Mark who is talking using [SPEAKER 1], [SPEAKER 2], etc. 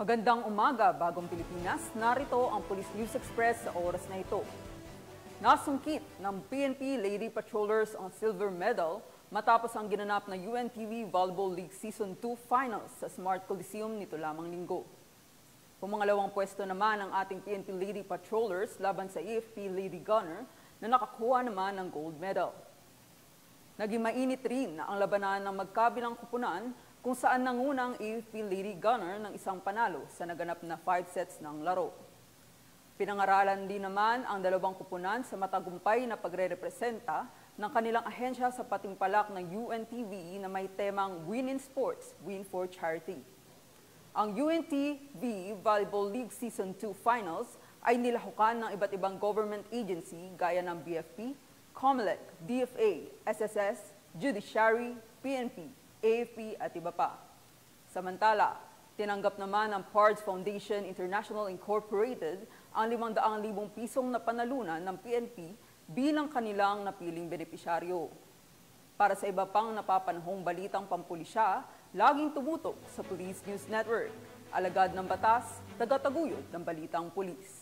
[SPEAKER 1] Magandang umaga, Bagong Pilipinas. Narito ang Police News Express sa oras na ito. Nasungkit ng PNP Lady Patrollers ang silver medal matapos ang ginanap na UNTV Volleyball League Season 2 Finals sa Smart Coliseum nito lamang linggo. Pumangalawang pwesto naman ang ating PNP Lady Patrollers laban sa AFP Lady Gunner na nakakuha naman ng gold medal. Naging mainit rin ang labanan ng magkabilang kupunan kung saan nangunang AFP Lady Gunner ng isang panalo sa naganap na 5 sets ng laro. Pinangaralan din naman ang dalawang kupunan sa matagumpay na pagre-representa ng kanilang ahensya sa patimpalak ng UNTV na may temang Win in Sports, Win for Charity. Ang UNTV Volleyball League Season 2 Finals ay nilahukan ng iba't ibang government agency gaya ng BFP, COMELEC, DFA, SSS, Judiciary, PNP, AFP at iba pa. Samantala, tinanggap naman ng PARDS Foundation International Incorporated ang 500,000 pisong na panalunan ng PNP bilang kanilang napiling benepisyaryo. Para sa iba pang napapanahong balitang pampulisya, laging tumutok sa Police News Network. Alagad ng batas, tagataguyod ng balitang pulis.